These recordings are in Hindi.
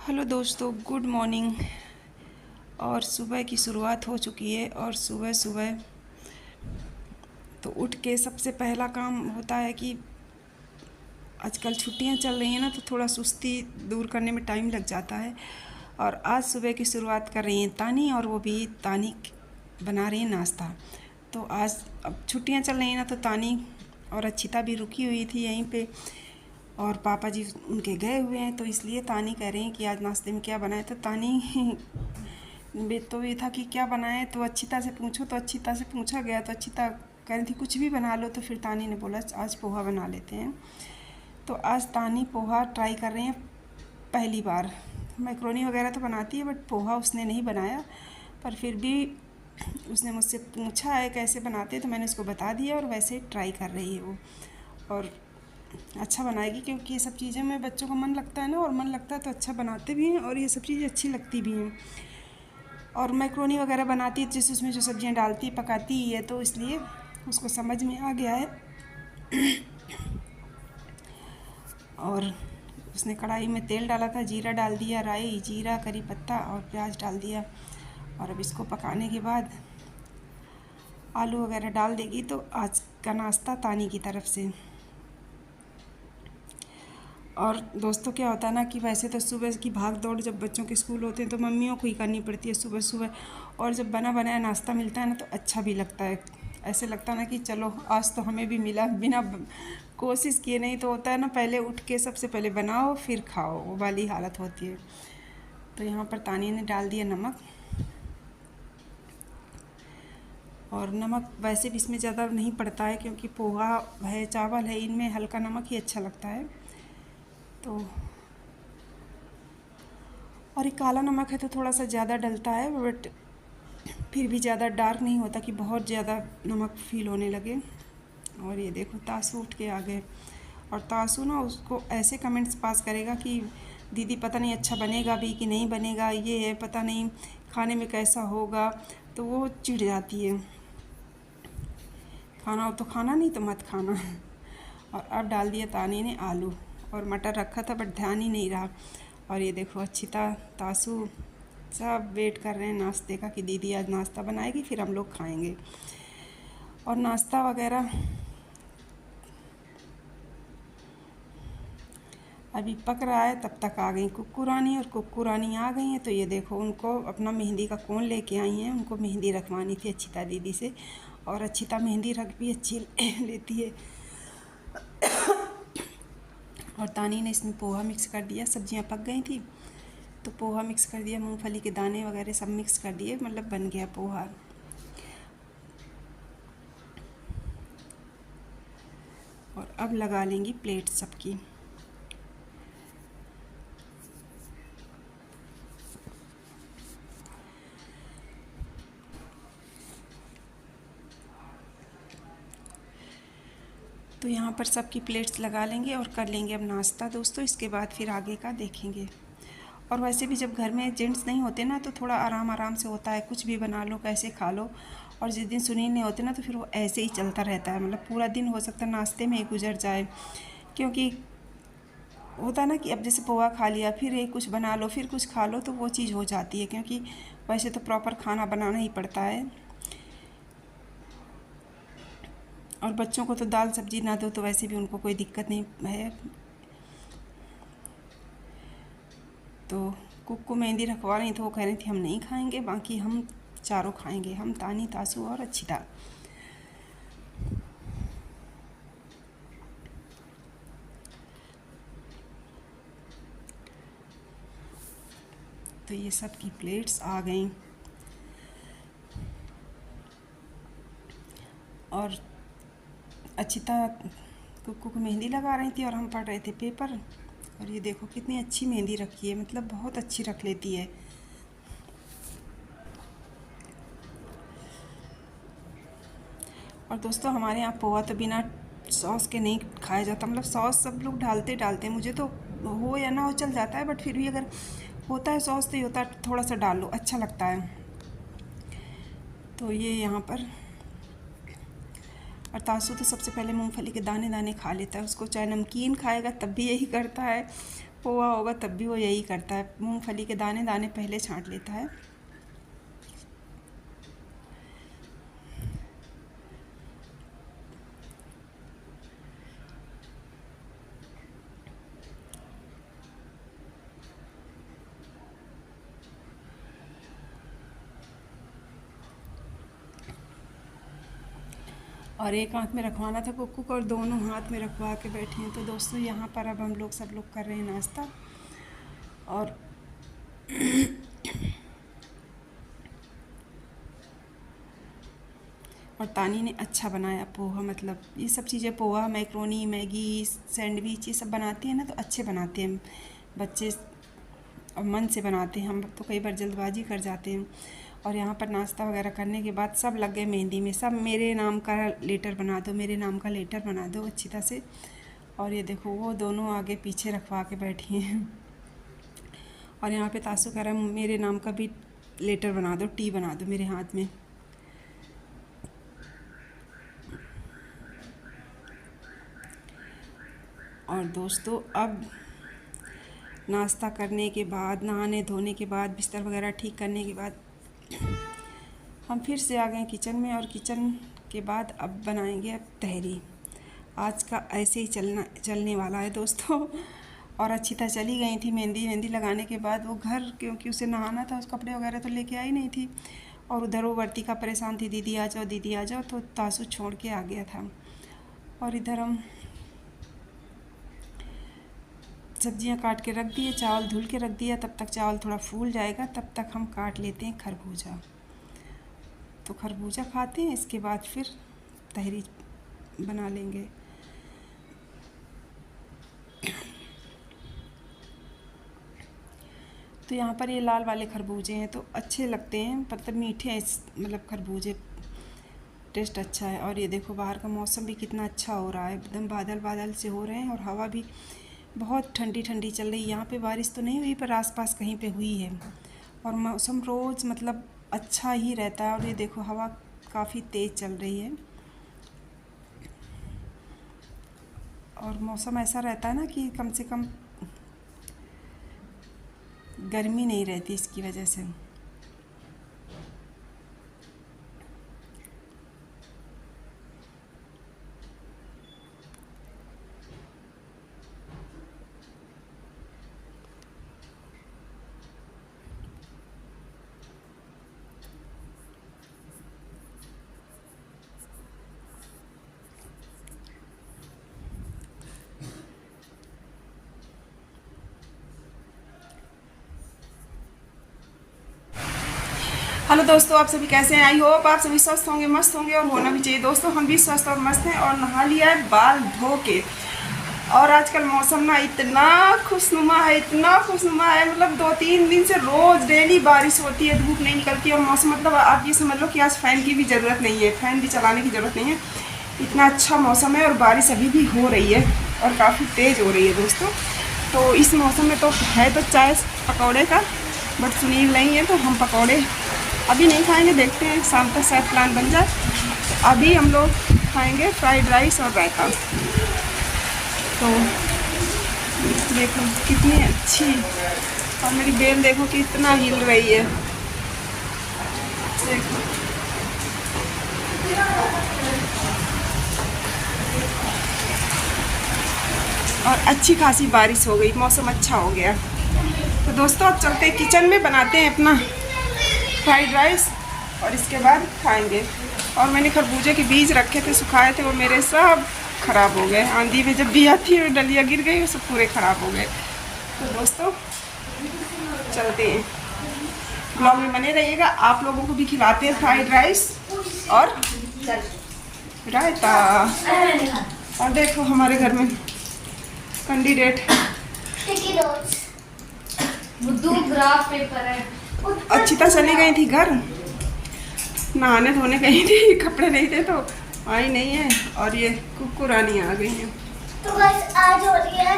हेलो दोस्तों, गुड मॉर्निंग। और सुबह की शुरुआत हो चुकी है। और सुबह सुबह तो उठ के सबसे पहला काम होता है कि आजकल छुट्टियां चल रही हैं ना, तो थोड़ा सुस्ती दूर करने में टाइम लग जाता है। और आज सुबह की शुरुआत कर रही हैं तानी, और वो भी तानी बना रही है नाश्ता। तो आज अब छुट्टियां चल रही हैं ना, तो तानी और अच्छिता भी रुकी हुई थी यहीं पे, और पापा जी उनके गए हुए हैं, तो इसलिए तानी कह रही हैं कि आज नाश्ते में क्या बनाए। तो तानी तो ये था कि क्या बनाए, तो अच्छिता से पूछो। तो अच्छिता से पूछा गया तो अच्छिता कह रही थी कुछ भी बना लो। तो फिर तानी ने बोला आज पोहा बना लेते हैं। तो आज तानी पोहा ट्राई कर रहे हैं पहली बार। मैक्रोनी वगैरह तो बनाती है, बट पोहा उसने नहीं बनाया। पर फिर भी उसने मुझसे पूछा है कैसे बनाते, तो मैंने उसको बता दिया, और वैसे ट्राई कर रही है वो। और अच्छा बनाएगी, क्योंकि ये सब चीज़ें में बच्चों का मन लगता है ना, और मन लगता है तो अच्छा बनाते भी हैं, और ये सब चीज़ें अच्छी लगती भी हैं। और मैक्रोनी वगैरह बनाती है जैसे उसमें जो सब्जियां डालती पकाती ही है, तो इसलिए उसको समझ में आ गया है। और उसने कढ़ाई में तेल डाला था, जीरा डाल दिया, राई, जीरा, करी पत्ता और प्याज डाल दिया। और अब इसको पकाने के बाद आलू वगैरह डाल देगी। तो आज का नाश्ता तानी की तरफ से। और दोस्तों क्या होता है ना कि वैसे तो सुबह की भाग दौड़ जब बच्चों के स्कूल होते हैं तो मम्मियों को ही करनी पड़ती है सुबह सुबह। और जब बना बनाया नाश्ता मिलता है ना, तो अच्छा भी लगता है। ऐसे लगता है ना कि चलो आज तो हमें भी मिला, बिना कोशिश किए। नहीं तो होता है ना, पहले उठ के सबसे पहले बनाओ फिर खाओ, वो वाली हालत होती है। तो यहाँ पर तानी ने डाल दिया नमक। और नमक वैसे भी इसमें ज़्यादा नहीं पड़ता है, क्योंकि पोहा है, चावल है, इनमें हल्का नमक ही अच्छा लगता है। तो और ये काला नमक है तो थोड़ा सा ज़्यादा डलता है, बट फिर भी ज़्यादा डार्क नहीं होता कि बहुत ज़्यादा नमक फील होने लगे। और ये देखो तासू उठ के आ गए। और तासू ना उसको ऐसे कमेंट्स पास करेगा कि दीदी पता नहीं अच्छा बनेगा भी कि नहीं बनेगा, ये है पता नहीं खाने में कैसा होगा। तो वो चिढ़ जाती है, खाना हो तो खाना, नहीं तो मत खाना। और अब डाल दिया तानी ने आलू। और मटर रखा था बट ध्यान ही नहीं रहा। और ये देखो अच्छिता, तासू सब वेट कर रहे हैं नाश्ते का कि दीदी आज नाश्ता बनाएगी, फिर हम लोग खाएंगे। और नाश्ता वगैरह अभी पक रहा है, तब तक आ गई कुक्कू रानी। और कुक्कू रानी आ गई हैं, तो ये देखो उनको अपना मेहंदी का कोन लेके आई हैं। उनको मेहंदी रखवानी थी अच्छिता दीदी से, और अच्छिता मेहंदी रख भी अच्छी लेती है। और तानी ने इसमें पोहा मिक्स कर दिया, सब्जियां पक गई थी तो पोहा मिक्स कर दिया, मूंगफली के दाने वगैरह सब मिक्स कर दिए, मतलब बन गया पोहा। और अब लगा लेंगी प्लेट सबकी। तो यहाँ पर सबकी प्लेट्स लगा लेंगे और कर लेंगे अब नाश्ता दोस्तों। इसके बाद फिर आगे का देखेंगे। और वैसे भी जब घर में जेंट्स नहीं होते ना, तो थोड़ा आराम आराम से होता है, कुछ भी बना लो कैसे खा लो। और जिस दिन सुनील नहीं होते ना, तो फिर वो ऐसे ही चलता रहता है, मतलब पूरा दिन हो सकता है नाश्ते में ही गुजर जाए। क्योंकि होता है ना कि अब जैसे पोहा खा लिया, फिर एक कुछ बना लो, फिर कुछ खा लो, तो वो चीज़ हो जाती है। क्योंकि वैसे तो प्रॉपर खाना बनाना ही पड़ता है। और बच्चों को तो दाल सब्जी ना दो तो वैसे भी उनको कोई दिक्कत नहीं है। तो कुक्कू मेहंदी रखवा रही, तो वो कह रही थी हम नहीं खाएंगे, बाकी हम चारों खाएंगे, हम, तानी, तासू और अच्छिता। तो ये सब की प्लेट्स आ गई। और अच्छिता कुक्कू को मेहंदी लगा रही थी और हम पढ़ रहे थे पेपर। और ये देखो कितनी अच्छी मेहंदी रखी है, मतलब बहुत अच्छी रख लेती है। और दोस्तों हमारे यहाँ पोहा तो बिना सॉस के नहीं खाया जाता, मतलब सॉस सब लोग डालते डालते हैं, मुझे तो हो या ना हो चल जाता है, बट फिर भी अगर होता है सॉस तो ये होता है थोड़ा सा डाल लो, अच्छा लगता है। तो ये यहाँ पर, और तासू तो सबसे पहले मूंगफली के दाने दाने खा लेता है, उसको चाहे नमकीन खाएगा तब भी यही करता है, पोहा होगा तब भी वो यही करता है, मूंगफली के दाने दाने पहले छांट लेता है। और एक हाथ में रखवाना था कुक्कू को और दोनों हाथ में रखवा के बैठे हैं। तो दोस्तों यहाँ पर अब हम लोग सब लोग कर रहे हैं नाश्ता। और तानी ने अच्छा बनाया पोहा, मतलब ये सब चीज़ें, पोहा, मैक्रोनी, मैगी, सैंडविच, ये सब बनाती हैं ना तो अच्छे बनाते हैं बच्चे और मन से बनाते हैं। हम तो कई बार जल्दबाजी कर जाते हैं। और यहाँ पर नाश्ता वगैरह करने के बाद सब लग गए मेहंदी में, सब मेरे नाम का लेटर बना दो, मेरे नाम का लेटर बना दो अच्छी तरह से। और ये देखो वो दोनों आगे पीछे रखवा के बैठी हैं। और यहाँ पे तासु कह रहा है मेरे नाम का भी लेटर बना दो, टी बना दो मेरे हाथ में। और दोस्तों अब नाश्ता करने के बाद, नहाने धोने के बाद, बिस्तर वगैरह ठीक करने के बाद हम फिर से आ गए किचन में। और किचन के बाद अब बनाएंगे अब तहरी। आज का ऐसे ही चलने वाला है दोस्तों। और अच्छी तरह चली गई थी मेहंदी लगाने के बाद वो घर, क्योंकि उसे नहाना था, उस कपड़े वगैरह तो लेके आई नहीं थी। और उधर वो वर्तिका परेशान थी, दीदी आ जाओ दीदी आ जाओ, तो तासु छोड़ के आ गया था। और इधर हम सब्जियां काट के रख दिए, चावल धुल के रख दिया। तब तक चावल थोड़ा फूल जाएगा, तब तक हम काट लेते हैं खरबूजा। तो खरबूजा खाते हैं, इसके बाद फिर तहरी बना लेंगे। तो यहाँ पर ये लाल वाले खरबूजे हैं तो अच्छे लगते हैं, मतलब मीठे हैं, मतलब खरबूजे, टेस्ट अच्छा है। और ये देखो बाहर का मौसम भी कितना अच्छा हो रहा है, एकदम बादल बादल से हो रहे हैं और हवा भी बहुत ठंडी ठंडी चल रही है। यहाँ पे बारिश तो नहीं हुई पर आसपास कहीं पे हुई है। और मौसम रोज़ मतलब अच्छा ही रहता है। और ये देखो हवा काफ़ी तेज़ चल रही है। और मौसम ऐसा रहता है ना कि कम से कम गर्मी नहीं रहती इसकी वजह से। हेलो दोस्तों, आप सभी कैसे हैं? आई होप आप सभी स्वस्थ होंगे, मस्त होंगे और होना भी चाहिए। दोस्तों हम भी स्वस्थ और मस्त हैं और नहा लिया है बाल धो के। और आजकल मौसम ना इतना खुशनुमा है, इतना खुशनुमा है, मतलब 2-3 दिन से रोज़ डेली बारिश होती है, धूप नहीं निकलती और मौसम, मतलब आप ये समझ लो कि आज फ़ैन की भी ज़रूरत नहीं है, फ़ैन भी चलाने की ज़रूरत नहीं है। इतना अच्छा मौसम है और बारिश अभी भी हो रही है और काफ़ी तेज़ हो रही है दोस्तों। तो इस मौसम में तो है तो चाय पकौड़े का, बट सुनील नहीं है तो हम पकौड़े अभी नहीं खाएंगे, देखते हैं शाम तक शायद प्लान बन जाए। अभी हम लोग खाएंगे फ्राइड राइस और रायता। तो देखो कितनी अच्छी, और मेरी बेल देखो कितना हिल रही है, देखो। और अच्छी खासी बारिश हो गई, मौसम अच्छा हो गया। तो दोस्तों अब चलते हैं किचन में, बनाते हैं अपना फ्राइड राइस और इसके बाद खाएंगे। और मैंने खरबूजे के बीज रखे थे, सुखाए थे, वो मेरे सब ख़राब हो गए। आंधी में जब भी आती है डलिया गिर गई, वो सब पूरे ख़राब हो गए। तो दोस्तों चलते हैं, ब्लॉग में बने रहिएगा, आप लोगों को भी खिलाते हैं फ्राइड राइस और रायता। और देखो हमारे घर में कैंडिडेट ग्राफ पेपर है। अच्छी तरह चली गई थी घर, नहाने धोने गई थी, कपड़े नहीं थे तो आई नहीं है। और ये कुक्कू रानी आ गई है। तो बस आज हो रही है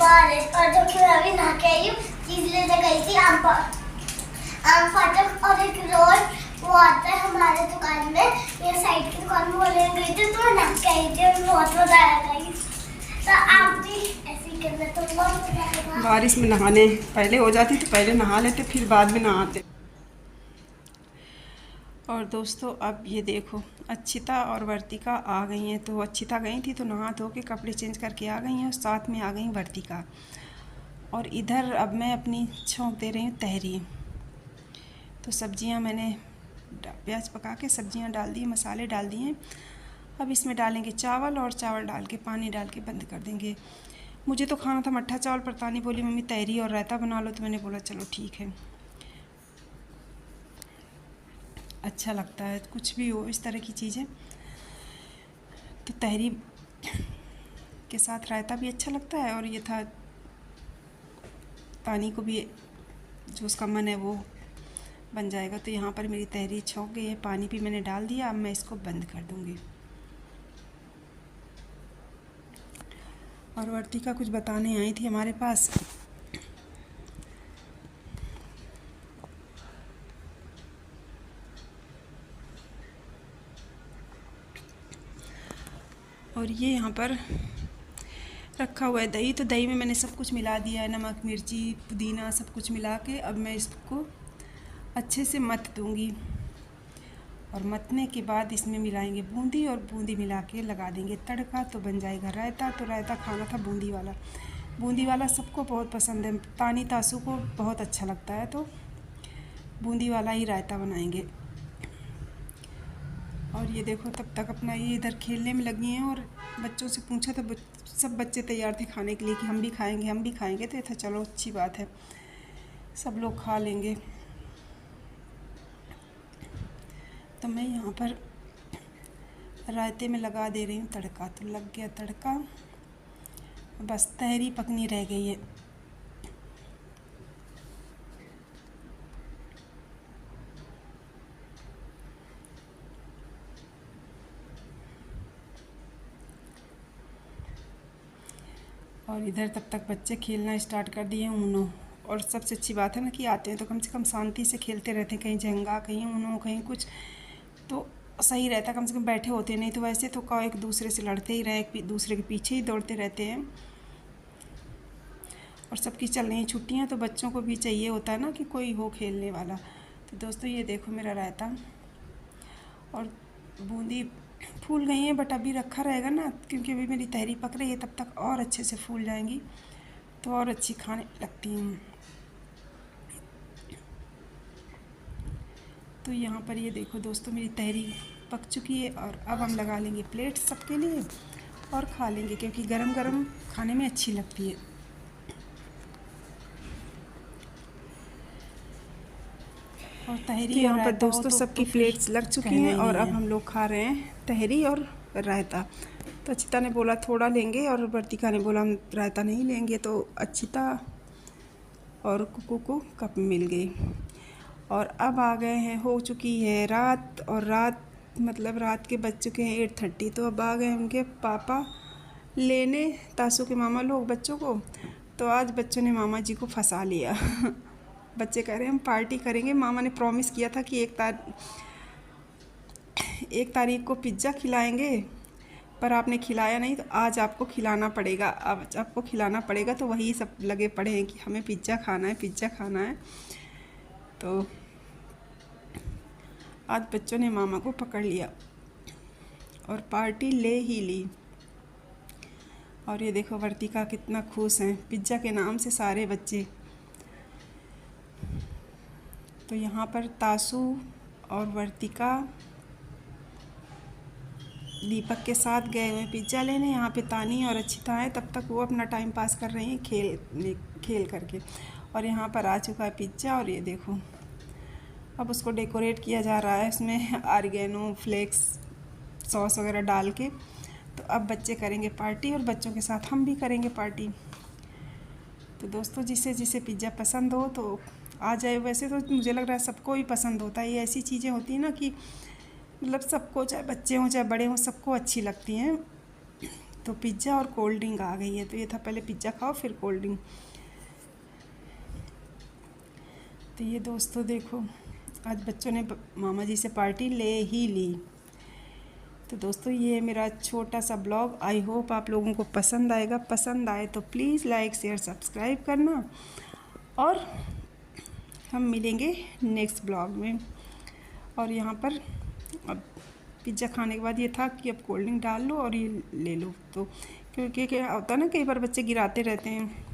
बारिश और जब मैं अभी नहा के आई हूँ, चीज लेने गई थी आम फाटक और एक रोड वो आता है हमारे दुकान में, ये साइड की दुकान में, वो लेने गई थी तो मैं नहा के आई थी और बहुत मजा आया गाइस। तो आप भी ऐसे करना तो बहुत मजा आएगा। बारिश में नहाने पहले हो जाती तो पहले नहा लेते, फिर बाद में नहाते। और दोस्तों अब ये देखो, अक्षिता और वर्तिका आ गई हैं। तो अक्षिता गई थी तो नहा धो के कपड़े चेंज करके आ गई हैं, और साथ में आ गई वर्तिका। और इधर अब मैं अपनी छौंक दे रही हूँ तहरी। तो सब्जियाँ मैंने प्याज पका के सब्जियाँ डाल दी, मसाले डाल दिए। अब इसमें डालेंगे चावल, और चावल डाल के पानी डाल के बंद कर देंगे। मुझे तो खाना था मट्ठा चावल, पर तानी बोली मम्मी तहरी और रायता बना लो, तो मैंने बोला चलो ठीक है, अच्छा लगता है कुछ भी हो इस तरह की चीज़ें। तो तहरी के साथ रायता भी अच्छा लगता है, और ये था तानी को भी जो उसका मन है वो बन जाएगा। तो यहाँ पर मेरी तहरी छौंक गई है, पानी भी मैंने डाल दिया। अब मैं इसको बंद कर दूँगी। और वर्तिका कुछ बताने आई थी हमारे पास। और ये यहाँ पर रखा हुआ है दही। तो दही में मैंने सब कुछ मिला दिया है, नमक, मिर्ची, पुदीना, सब कुछ मिला के। अब मैं इसको अच्छे से मथ दूँगी, और मथने के बाद इसमें मिलाएंगे बूंदी, और बूंदी मिला के लगा देंगे तड़का, तो बन जाएगा रायता। तो रायता खाना था बूंदी वाला। बूंदी वाला सबको बहुत पसंद है, तानी तासू को बहुत अच्छा लगता है, तो बूंदी वाला ही रायता बनाएंगे। और ये देखो तब तक अपना ये इधर खेलने में लगी हैं। और बच्चों से पूछा तो सब बच्चे तैयार थे खाने के लिए कि हम भी खाएंगे, हम भी खाएंगे। तो ये था चलो अच्छी बात है, सब लोग खा लेंगे। तो मैं यहाँ पर रायते में लगा दे रही हूँ तड़का। तो लग गया तड़का, बस तहरी पकनी रह गई है। और इधर तब तक बच्चे खेलना स्टार्ट कर दिए ऊनो। और सबसे अच्छी बात है ना कि आते हैं तो कम से कम शांति से खेलते रहते हैं, कहीं झंगा, कहीं ऊनो, कहीं कुछ, तो सही रहता। कम से कम बैठे होते हैं, नहीं तो वैसे तो का एक दूसरे से लड़ते ही रहे, एक दूसरे के पीछे ही दौड़ते रहते हैं। और सबकी चल रही छुट्टियाँ, तो बच्चों को भी चाहिए होता है ना कि कोई हो खेलने वाला। तो दोस्तों ये देखो मेरा रायता और बूंदी फूल गई हैं, बट अभी रखा रहेगा ना, क्योंकि अभी मेरी तहरी पक रही है, तब तक और अच्छे से फूल जाएंगी, तो और अच्छी खाने लगती हैं। तो यहाँ पर ये देखो दोस्तों मेरी तहरी पक चुकी है, और अब हम लगा लेंगे प्लेट सबके लिए और खा लेंगे, क्योंकि गरम गरम खाने में अच्छी लगती है। और तहरी यहाँ पर दोस्तों सबकी प्लेट्स लग चुकी हैं, और अब हम लोग खा रहे हैं तहरी और रायता। तो अक्षिता ने बोला थोड़ा लेंगे, और वर्तिका ने बोला हम रायता नहीं लेंगे। तो अक्षिता और कुकू को कप मिल गई। और अब आ गए हैं, हो चुकी है रात, और रात मतलब रात के बज चुके हैं 8:30। तो अब आ गए उनके पापा लेने, तासू के मामा लोग बच्चों को। तो आज बच्चों ने मामा जी को फंसा लिया। बच्चे कह रहे हैं हम पार्टी करेंगे, मामा ने प्रॉमिस किया था कि एक तारीख को पिज़्ज़ा खिलाएंगे, पर आपने खिलाया नहीं, तो आज आपको खिलाना पड़ेगा। अब आपको खिलाना पड़ेगा, तो वही सब लगे पड़े हैं कि हमें पिज़्ज़ा खाना है, पिज़्ज़ा खाना है। तो आज बच्चों ने मामा को पकड़ लिया और पार्टी ले ही ली। और ये देखो वर्तिका कितना खुश हैं पिज़्ज़ा के नाम से सारे बच्चे। तो यहाँ पर तासू और वर्तिका दीपक के साथ गए हुए पिज़्ज़ा लेने। यहाँ पे तानी और अक्षिता है, तब तक वो अपना टाइम पास कर रही हैं खेल करके। और यहाँ पर आ चुका है पिज़्ज़ा, और ये देखो अब उसको डेकोरेट किया जा रहा है, इसमें ऑरिगेनो, फ्लेक्स, सॉस वगैरह डाल के। तो अब बच्चे करेंगे पार्टी, और बच्चों के साथ हम भी करेंगे पार्टी। तो दोस्तों जिसे जिसे पिज़्ज़ा पसंद हो तो आ जाए। वैसे तो मुझे लग रहा है सबको ही पसंद होता है, ये ऐसी चीज़ें होती हैं ना कि मतलब सबको, चाहे बच्चे हों चाहे बड़े हों, सबको अच्छी लगती हैं। तो पिज़्ज़ा और कोल्ड ड्रिंक आ गई है, तो ये था पहले पिज़्ज़ा खाओ फिर कोल्ड ड्रिंक। तो ये दोस्तों देखो आज बच्चों ने मामा जी से पार्टी ले ही ली। तो दोस्तों ये है मेरा छोटा सा ब्लॉग। आई होप आप लोगों को पसंद आएगा। पसंद आए तो प्लीज़ लाइक शेयर सब्सक्राइब करना, और हम मिलेंगे नेक्स्ट ब्लॉग में। और यहाँ पर अब पिज़्ज़ा खाने के बाद ये था कि अब कोल्ड ड्रिंक डाल लो और ये ले लो, तो क्योंकि क्या होता है ना, कई बार बच्चे गिराते रहते हैं।